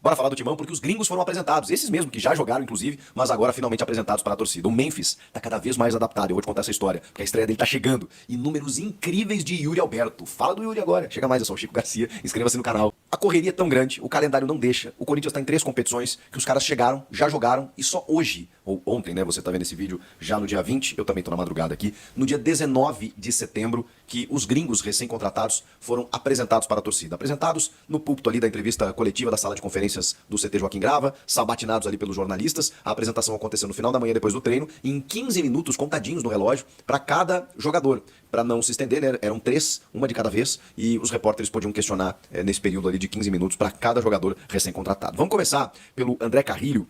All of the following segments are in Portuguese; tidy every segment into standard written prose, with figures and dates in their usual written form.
Bora falar do Timão porque os gringos foram apresentados, esses mesmo que já jogaram inclusive, mas agora finalmente apresentados para a torcida. O Memphis tá cada vez mais adaptado, eu vou te contar essa história, porque a estreia dele tá chegando. E números incríveis de Yuri Alberto. Fala do Yuri agora, chega mais, eu sou o Chico Garcia, inscreva-se no canal. A correria é tão grande, o calendário não deixa, o Corinthians tá em 3 competições que os caras chegaram, já jogaram e só hoje, ou ontem, né, você tá vendo esse vídeo já no dia 20, eu também tô na madrugada aqui, no dia 19 de setembro, que os gringos recém-contratados foram apresentados para a torcida. Apresentados no púlpito ali da entrevista coletiva da sala de conferências do CT Joaquim Grava, sabatinados ali pelos jornalistas. A apresentação aconteceu no final da manhã depois do treino, e em 15 minutos contadinhos no relógio para cada jogador. Para não se estender, né, eram 3, uma de cada vez, e os repórteres podiam questionar nesse período ali de 15 minutos para cada jogador recém-contratado. Vamos começar pelo André Carrilho,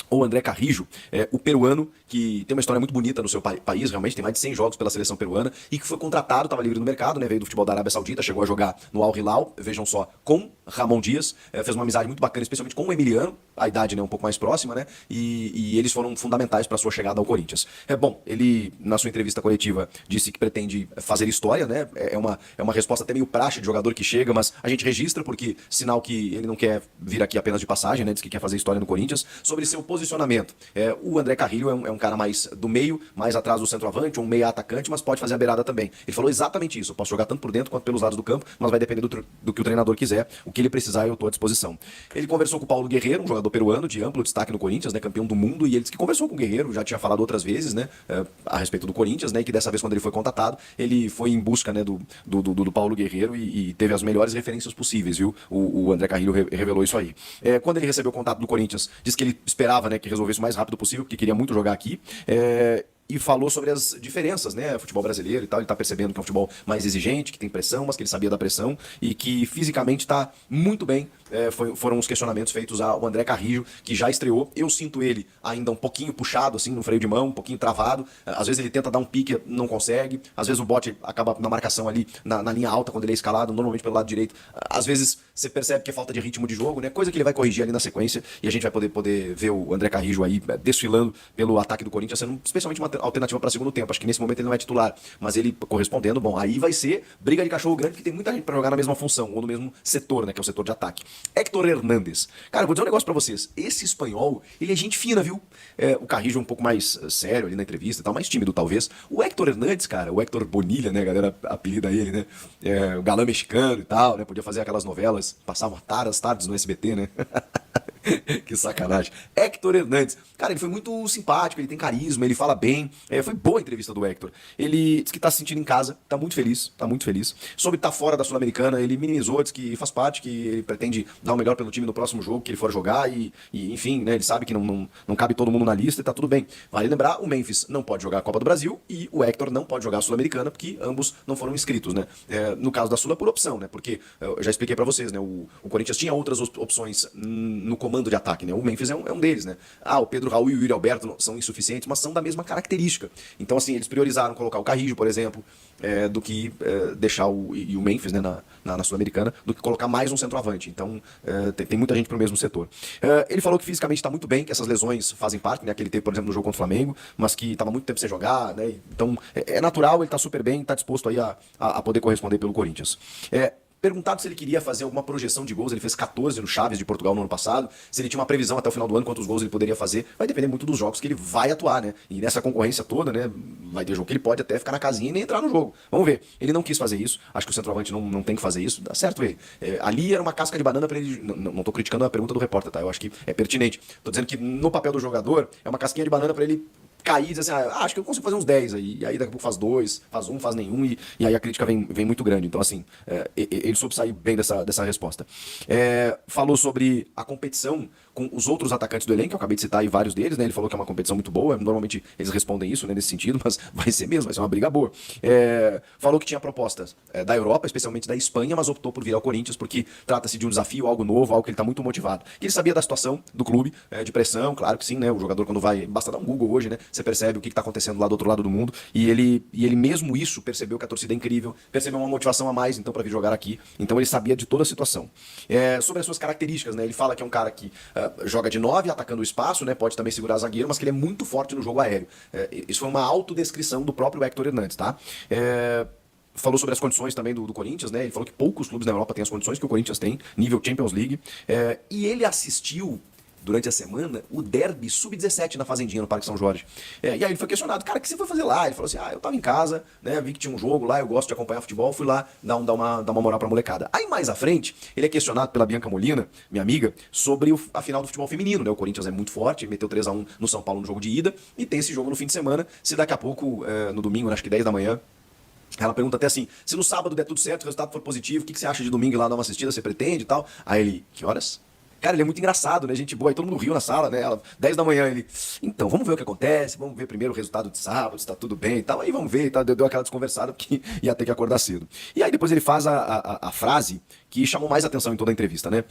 ou André Carrijo, o peruano, que tem uma história muito bonita no seu país, realmente tem mais de 100 jogos pela seleção peruana, e que foi contratado, estava livre no mercado, né, veio do futebol da Arábia Saudita, chegou a jogar no Al Hilal, vejam só, com Ramon Dias, fez uma amizade muito bacana, especialmente com o Emiliano, a idade, né, um pouco mais próxima, né, e eles foram fundamentais para a sua chegada ao Corinthians. Bom, ele, na sua entrevista coletiva, disse que pretende fazer história, né, é uma resposta até meio praxe de jogador que chega, mas a gente registra, porque sinal que ele não quer vir aqui apenas de passagem, né, diz que quer fazer história no Corinthians, sobre seu posicionamento. O André Carrilho é um cara mais do meio, mais atrás do centroavante, um meia atacante, mas pode fazer a beirada também. Ele falou exatamente isso, eu posso jogar tanto por dentro quanto pelos lados do campo, mas vai depender do que o treinador quiser, o que ele precisar eu estou à disposição. Ele conversou com o Paulo Guerreiro, um jogador peruano de amplo destaque no Corinthians, né, campeão do mundo, e ele disse que conversou com o Guerreiro, já tinha falado outras vezes, né, a respeito do Corinthians, né, e que dessa vez quando ele foi contatado, ele foi em busca, né, do Paulo Guerreiro e teve as melhores referências possíveis, viu? O André Carrilho revelou isso aí. Quando ele recebeu o contato do Corinthians, disse que ele esperava, né, que resolvesse o mais rápido possível, porque queria muito jogar aqui. E falou sobre as diferenças, né? Futebol brasileiro e tal. Ele tá percebendo que é um futebol mais exigente, que tem pressão, mas que ele sabia da pressão e que fisicamente tá muito bem. Foram os questionamentos feitos ao André Carrillo, que já estreou. Eu sinto ele ainda um pouquinho puxado, assim, no freio de mão, um pouquinho travado. Às vezes ele tenta dar um pique, não consegue. Às vezes o bote acaba na marcação ali, na linha alta, quando ele é escalado, normalmente pelo lado direito. Às vezes você percebe que é falta de ritmo de jogo, né? Coisa que ele vai corrigir ali na sequência. E a gente vai poder ver o André Carrillo aí desfilando pelo ataque do Corinthians, sendo especialmente uma alternativa para segundo tempo. Acho que nesse momento ele não é titular, mas ele correspondendo, bom, aí vai ser briga de cachorro grande, porque tem muita gente para jogar na mesma função, ou no mesmo setor, né, que é o setor de ataque. Héctor Hernández. Cara, vou dizer um negócio para vocês. Esse espanhol, ele é gente fina, viu? O Carrillo é um pouco mais sério ali na entrevista e tal, mais tímido talvez. O Héctor Hernández, cara, o Héctor Bonilha, né, a galera apelida ele, né? O galã mexicano e tal, né? Podia fazer aquelas novelas, passavam as tardes no SBT, né? Que sacanagem. Héctor Hernández. Cara, ele foi muito simpático, ele tem carisma, ele fala bem. Foi boa a entrevista do Héctor. Ele disse que tá se sentindo em casa, tá muito feliz, tá muito feliz. Sobre estar fora da Sul-Americana, ele minimizou, disse que faz parte, que ele pretende dar o melhor pelo time no próximo jogo que ele for jogar e enfim, né, ele sabe que não cabe todo mundo na lista e tá tudo bem. Vale lembrar, o Memphis não pode jogar a Copa do Brasil e o Héctor não pode jogar a Sul-Americana, porque ambos não foram inscritos, né? No caso da Sula, por opção, né? Porque eu já expliquei pra vocês, né? O Corinthians tinha outras opções no comando de ataque, né? O Memphis é um deles, né? O Pedro Raul e o Yuri Alberto são insuficientes, mas são da mesma característica. Então, assim, eles priorizaram colocar o Carrillo, por exemplo, do que deixar o Memphis, né, na Sul-Americana, do que colocar mais um centroavante. Então, tem muita gente pro mesmo setor. Ele falou que fisicamente está muito bem, que essas lesões fazem parte, né? Que ele teve, por exemplo, no jogo contra o Flamengo, mas que estava muito tempo sem jogar, né? Então, é natural, ele está super bem, está disposto aí a poder corresponder pelo Corinthians. Perguntado se ele queria fazer alguma projeção de gols, ele fez 14 no Chaves de Portugal no ano passado, se ele tinha uma previsão até o final do ano, quantos gols ele poderia fazer, vai depender muito dos jogos que ele vai atuar, né? E nessa concorrência toda, né, vai ter jogo que ele pode até ficar na casinha e nem entrar no jogo. Vamos ver. Ele não quis fazer isso, acho que o centroavante não tem que fazer isso, dá certo ele. Ali era uma casca de banana para ele, não tô criticando a pergunta do repórter, tá? Eu acho que é pertinente. Tô dizendo que no papel do jogador, é uma casquinha de banana para ele cair e dizer assim, acho que eu consigo fazer uns 10 aí, e aí daqui a pouco faz 2, faz um, faz nenhum, e aí a crítica vem muito grande. Então, assim, ele soube sair bem dessa resposta. Falou sobre a competição com os outros atacantes do elenco, eu acabei de citar aí vários deles, né? Ele falou que é uma competição muito boa, normalmente eles respondem isso, né, nesse sentido, mas vai ser mesmo, vai ser uma briga boa. Falou que tinha propostas da Europa, especialmente da Espanha, mas optou por vir ao Corinthians, porque trata-se de um desafio, algo novo, algo que ele está muito motivado. Que ele sabia da situação do clube, de pressão, claro que sim, né? O jogador quando vai, basta dar um Google hoje, né? Você percebe o que está acontecendo lá do outro lado do mundo, e ele mesmo isso percebeu que a torcida é incrível, percebeu uma motivação a mais, então, para vir jogar aqui. Então ele sabia de toda a situação. Sobre as suas características, né? Ele fala que é um cara que joga de 9, atacando o espaço, né? Pode também segurar zagueiro, mas que ele é muito forte no jogo aéreo. Isso foi uma autodescrição do próprio Héctor Hernández, tá? falou sobre as condições também do Corinthians, né? Ele falou que poucos clubes na Europa têm as condições que o Corinthians tem, nível Champions League. E ele assistiu durante a semana, o derby sub-17 na Fazendinha, no Parque São Jorge. E aí ele foi questionado, cara, o que você foi fazer lá? Ele falou assim, eu tava em casa, né, vi que tinha um jogo lá, eu gosto de acompanhar futebol, fui lá dar uma moral pra molecada. Aí mais à frente, ele é questionado pela Bianca Molina, minha amiga, sobre a final do futebol feminino, né? O Corinthians é muito forte, meteu 3-1 no São Paulo no jogo de ida, e tem esse jogo no fim de semana, se daqui a pouco, no domingo, acho que 10 da manhã, ela pergunta até assim, se no sábado der tudo certo, o resultado for positivo, o que você acha de domingo ir lá dar uma assistida, você pretende e tal? Aí ele, que horas? Cara, ele é muito engraçado, né? Gente boa, aí todo mundo riu na sala, né? Ela, 10 da manhã, ele. Então, vamos ver o que acontece, vamos ver primeiro o resultado de sábado, se tá tudo bem e tal. Aí vamos ver e tal. Deu aquela desconversada, porque ia ter que acordar cedo. E aí depois ele faz a frase que chamou mais atenção em toda a entrevista, né?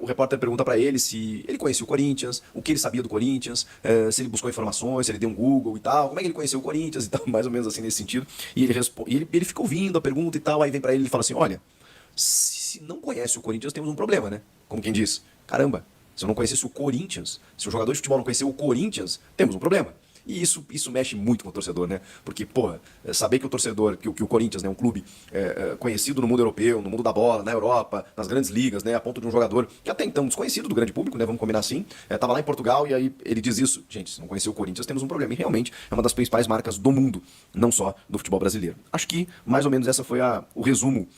O repórter pergunta pra ele se ele conhecia o Corinthians, o que ele sabia do Corinthians, se ele buscou informações, se ele deu um Google e tal, como é que ele conheceu o Corinthians e tal, mais ou menos assim nesse sentido. E ele fica ouvindo a pergunta e tal, aí vem pra ele e fala assim: olha, se não conhece o Corinthians, temos um problema, né? Como quem diz. Caramba, se eu não conhecesse o Corinthians, se o jogador de futebol não conhecer o Corinthians, temos um problema. E isso mexe muito com o torcedor, né? Porque, porra, saber que o torcedor, que o Corinthians, né, um clube conhecido no mundo europeu, no mundo da bola, na Europa, nas grandes ligas, né, a ponto de um jogador que até então desconhecido do grande público, né, vamos combinar assim, tava lá em Portugal e aí ele diz isso. Gente, se não conhecer o Corinthians, temos um problema. E realmente é uma das principais marcas do mundo, não só do futebol brasileiro. Acho que, mais ou menos, essa foi o resumo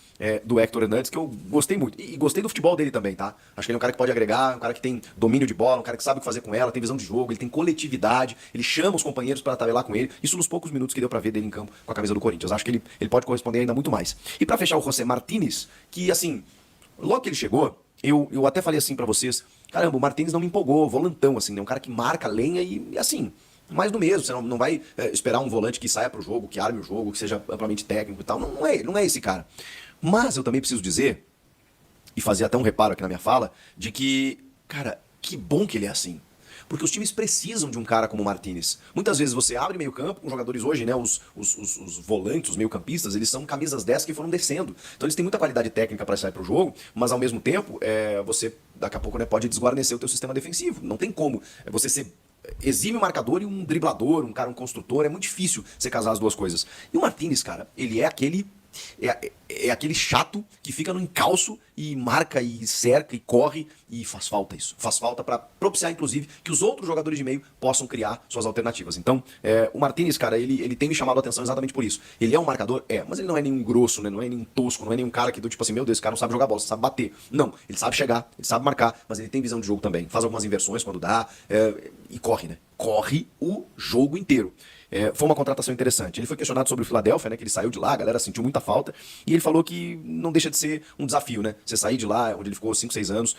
do Héctor Hernandes, que eu gostei muito. E gostei do futebol dele também, tá? Acho que ele é um cara que pode agregar, um cara que tem domínio de bola, um cara que sabe o que fazer com ela, tem visão de jogo, ele tem coletividade, ele chama os companheiros para tabelar com ele. Isso nos poucos minutos que deu para ver dele em campo com a camisa do Corinthians. Acho que ele pode corresponder ainda muito mais. E para fechar, o José Martínez, que assim, logo que ele chegou, eu até falei assim para vocês, caramba, o Martínez não me empolgou, volantão, assim, né? Um cara que marca lenha e assim, mais do mesmo. Você não vai esperar um volante que saia pro jogo, que arme o jogo, que seja amplamente técnico e tal. Não é esse cara. Mas eu também preciso dizer, e fazer até um reparo aqui na minha fala, de que, cara, que bom que ele é assim. Porque os times precisam de um cara como o Martínez. Muitas vezes você abre meio campo com jogadores hoje, né? Os volantes, os meio campistas, eles são camisas 10 que foram descendo. Então eles têm muita qualidade técnica para sair pro jogo, mas ao mesmo tempo, você daqui a pouco, né, pode desguarnecer o teu sistema defensivo. Não tem como você ser exime marcador e um driblador, um construtor. É muito difícil você casar as duas coisas. E o Martínez, cara, ele é aquele... É aquele chato que fica no encalço e marca e cerca e corre, e faz falta isso. Faz falta para propiciar, inclusive, que os outros jogadores de meio possam criar suas alternativas. Então, o Martínez, cara, ele tem me chamado a atenção exatamente por isso. Ele é um marcador? Mas ele não é nenhum grosso, né? Não é nenhum tosco, não é nenhum cara que do tipo assim, meu Deus, esse cara não sabe jogar bola, sabe bater. Não, ele sabe chegar, ele sabe marcar, mas ele tem visão de jogo também. Faz algumas inversões quando dá, e corre, né? Corre o jogo inteiro. Foi uma contratação interessante. Ele foi questionado sobre o Philadelphia, né, que ele saiu de lá, a galera sentiu muita falta, e ele falou que não deixa de ser um desafio, né? Você sair de lá, onde ele ficou 5, 6 anos,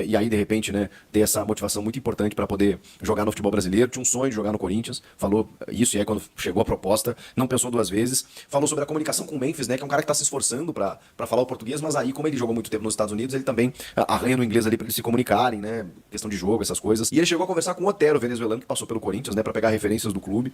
e aí, de repente, né, ter essa motivação muito importante para poder jogar no futebol brasileiro. Tinha um sonho de jogar no Corinthians, falou isso, e aí quando chegou a proposta, não pensou duas vezes. Falou sobre a comunicação com o Memphis, né, que é um cara que está se esforçando para falar o português, mas aí, como ele jogou muito tempo nos Estados Unidos, ele também arranha no inglês ali para eles se comunicarem, né, questão de jogo, essas coisas. E ele chegou a conversar com o Otero, venezuelano, que passou pelo Corinthians, né, para pegar referências do clube.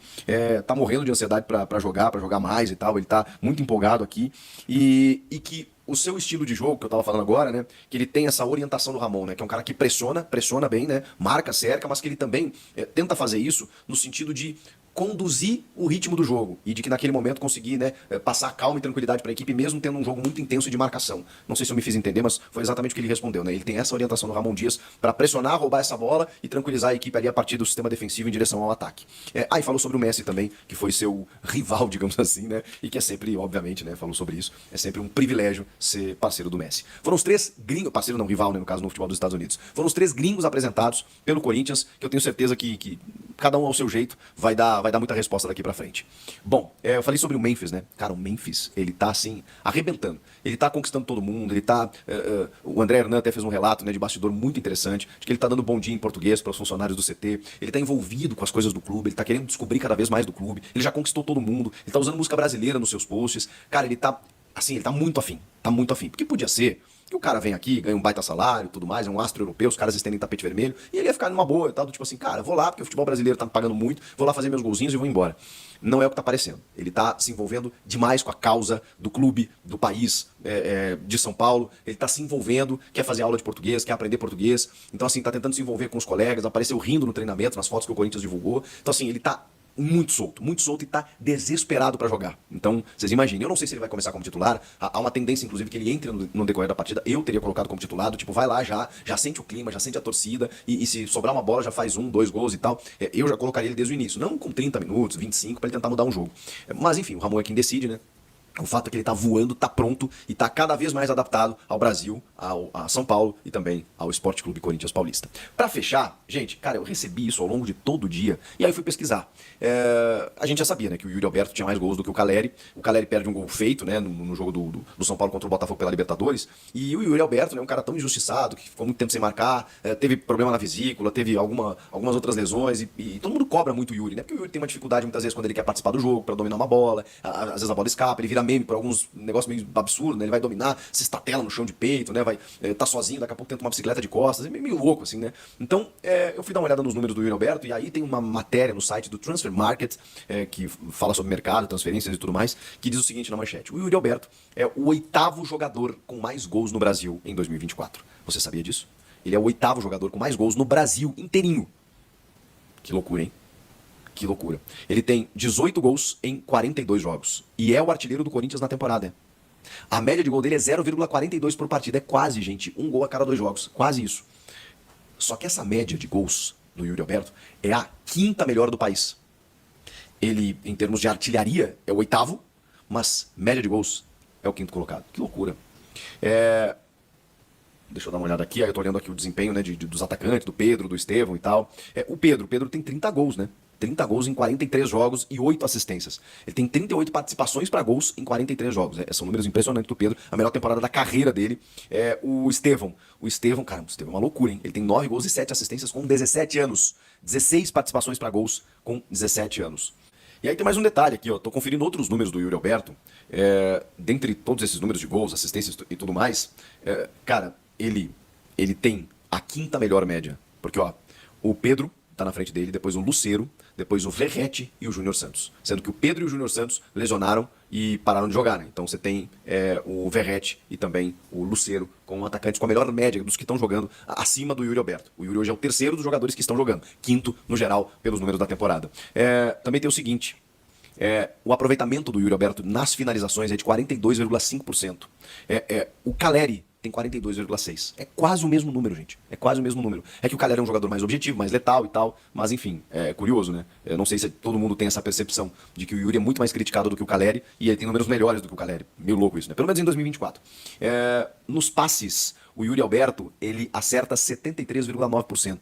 Tá morrendo de ansiedade para jogar mais e tal. Ele tá muito empolgado aqui. E que o seu estilo de jogo, que eu tava falando agora, né? Que ele tem essa orientação do Ramon, né? Que é um cara que pressiona bem, né? Marca, cerca, mas que ele também tenta fazer isso no sentido de conduzir o ritmo do jogo e de que naquele momento conseguir, né, passar calma e tranquilidade para a equipe, mesmo tendo um jogo muito intenso de marcação. Não sei se eu me fiz entender, mas foi exatamente o que ele respondeu, né? Ele tem essa orientação do Ramon Dias para pressionar, roubar essa bola e tranquilizar a equipe ali a partir do sistema defensivo em direção ao ataque. E falou sobre o Messi também, que foi seu rival, digamos assim, né? E que é sempre, obviamente, né, falou sobre isso, é sempre um privilégio ser parceiro do Messi. Foram os 3 gringos, parceiro não, rival, né, no caso, no futebol dos Estados Unidos. Foram os 3 gringos apresentados pelo Corinthians, que eu tenho certeza que cada um ao seu jeito vai dar muita resposta daqui pra frente. Bom, eu falei sobre o Memphis, né? Cara, o Memphis, ele tá assim, arrebentando. Ele tá conquistando todo mundo, ele tá... o André Hernan até fez um relato, né, de bastidor muito interessante, de que ele tá dando bom dia em português para os funcionários do CT, ele tá envolvido com as coisas do clube, ele tá querendo descobrir cada vez mais do clube, ele já conquistou todo mundo, ele tá usando música brasileira nos seus posts. Cara, ele tá, assim, ele tá muito afim, porque podia ser que o cara vem aqui, ganha um baita salário, tudo mais, é um astro europeu, os caras estendem tapete vermelho, e ele ia ficar numa boa, tal, do tipo assim, cara, vou lá porque o futebol brasileiro tá me pagando muito, vou lá fazer meus golzinhos e vou embora. Não é o que tá parecendo. Ele tá se envolvendo demais com a causa do clube, do país, de São Paulo. Ele tá se envolvendo, quer fazer aula de português, quer aprender português. Então, assim, tá tentando se envolver com os colegas, apareceu rindo no treinamento, nas fotos que o Corinthians divulgou. Então, assim, ele tá muito solto e tá desesperado pra jogar. Então, vocês imaginem, eu não sei se ele vai começar como titular, há uma tendência, inclusive, que ele entre no decorrer da partida, eu teria colocado como titular, tipo, vai lá já sente o clima, já sente a torcida, e se sobrar uma bola já faz 1, 2 gols e tal, eu já colocaria ele desde o início, não com 30 minutos, 25, pra ele tentar mudar um jogo. Mas enfim, o Ramon é quem decide, né? O fato é que ele tá voando, tá pronto e tá cada vez mais adaptado ao Brasil, a São Paulo e também ao Esporte Clube Corinthians Paulista. Pra fechar, gente, cara, eu recebi isso ao longo de todo o dia e aí eu fui pesquisar. A gente já sabia, né, que o Yuri Alberto tinha mais gols do que o Caleri. O Caleri perde um gol feito, né, no jogo do São Paulo contra o Botafogo pela Libertadores. E o Yuri Alberto, né, um cara tão injustiçado, que ficou muito tempo sem marcar, teve problema na vesícula, teve algumas outras lesões e todo mundo cobra muito o Yuri, né, porque o Yuri tem uma dificuldade muitas vezes quando ele quer participar do jogo, pra dominar uma bola, às vezes a bola escapa, ele vira meme por alguns negócios meio absurdos, né? Ele vai dominar, se estatela no chão de peito, né? Vai tá sozinho, daqui a pouco tenta uma bicicleta de costas, é meio louco assim, né? Então, eu fui dar uma olhada nos números do Yuri Alberto e aí tem uma matéria no site do Transfer Market, que fala sobre mercado, transferências e tudo mais, que diz o seguinte na manchete: o Yuri Alberto é o 8º jogador com mais gols no Brasil em 2024. Você sabia disso? Ele é o 8º jogador com mais gols no Brasil inteirinho. Que loucura, hein? Que loucura. Ele tem 18 gols em 42 jogos. E é o artilheiro do Corinthians na temporada. A média de gol dele é 0,42 por partida. É quase, gente, um gol a cada 2 jogos. Quase isso. Só que essa média de gols do Yuri Alberto é a 5ª melhor do país. Ele, em termos de artilharia, é o 8º, mas média de gols é o 5º colocado. Que loucura. Deixa eu dar uma olhada aqui. Aí eu tô olhando aqui o desempenho, né, dos atacantes, do Pedro, do Estevão e tal. O Pedro tem 30 gols, né? 30 gols em 43 jogos e 8 assistências. Ele tem 38 participações para gols em 43 jogos. São números impressionantes do Pedro. A melhor temporada da carreira dele. O Estevão, caramba, o Estevão é uma loucura, hein? Ele tem 9 gols e 7 assistências com 17 anos. 16 participações para gols com 17 anos. E aí tem mais um detalhe aqui, ó. Tô conferindo outros números do Yuri Alberto. Dentre todos esses números de gols, assistências e tudo mais, cara, ele tem a 5ª melhor média. Porque, ó, o Pedro tá na frente dele, depois o Lucero, depois o Verratti e o Júnior Santos. Sendo que o Pedro e o Júnior Santos lesionaram e pararam de jogar, né? Então você tem o Verratti e também o Lucero como atacantes com a melhor média dos que estão jogando acima do Yuri Alberto. O Yuri hoje é o 3º dos jogadores que estão jogando, 5º no geral pelos números da temporada. Também tem o seguinte, o aproveitamento do Yuri Alberto nas finalizações é de 42,5%. O Caleri tem 42,6. É quase o mesmo número, gente. É quase o mesmo número. É que o Caleri é um jogador mais objetivo, mais letal e tal, mas enfim, é curioso, né? Eu não sei se todo mundo tem essa percepção de que o Yuri é muito mais criticado do que o Caleri e ele tem números melhores do que o Caleri. Meio louco isso, né? Pelo menos em 2024. Nos passes, o Yuri Alberto, ele acerta 73,9%.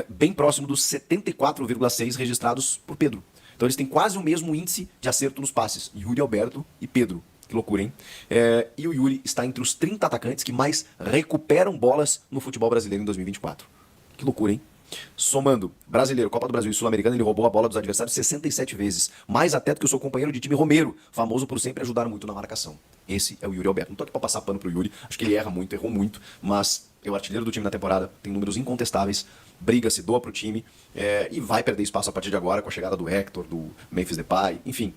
Bem próximo dos 74,6% registrados por Pedro. Então eles têm quase o mesmo índice de acerto nos passes. Yuri Alberto e Pedro. Que loucura, hein? E o Yuri está entre os 30 atacantes que mais recuperam bolas no futebol brasileiro em 2024. Que loucura, hein? Somando Brasileiro, Copa do Brasil e Sul-Americana, ele roubou a bola dos adversários 67 vezes. Mais até do que o seu companheiro de time Romero, famoso por sempre ajudar muito na marcação. Esse é o Yuri Alberto. Não tô aqui pra passar pano pro Yuri, acho que ele errou muito, mas é o artilheiro do time na temporada, tem números incontestáveis, briga, se doa pro time e vai perder espaço a partir de agora com a chegada do Hector, do Memphis Depay, enfim.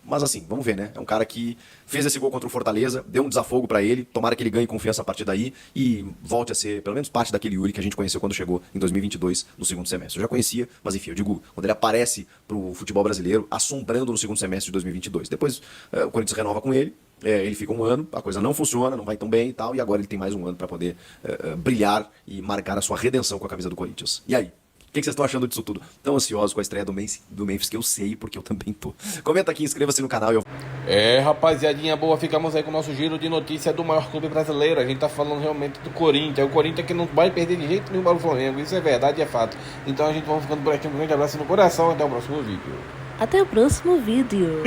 Mas assim, vamos ver, né? É um cara que fez esse gol contra o Fortaleza, deu um desafogo pra ele, tomara que ele ganhe confiança a partir daí e volte a ser pelo menos parte daquele Yuri que a gente conheceu quando chegou em 2022 no segundo semestre. Eu já conhecia, mas enfim, eu digo, quando ele aparece pro futebol brasileiro, assombrando no segundo semestre de 2022. Depois o Corinthians renova com ele, ele fica um ano, a coisa não funciona, não vai tão bem e tal, e agora ele tem mais um ano para poder brilhar e marcar a sua redenção com a camisa do Corinthians. E aí? O que vocês estão achando disso tudo? Tão ansiosos com a estreia do Memphis que eu sei, porque eu também tô. Comenta aqui, inscreva-se no canal. Rapaziadinha boa, ficamos aí com o nosso giro de notícia do maior clube brasileiro. A gente tá falando realmente do Corinthians. O Corinthians que não vai perder de jeito nenhum para o Flamengo. Isso é verdade, é fato. Então a gente vai ficando por aqui. Um grande abraço no coração. Até o próximo vídeo. Até o próximo vídeo.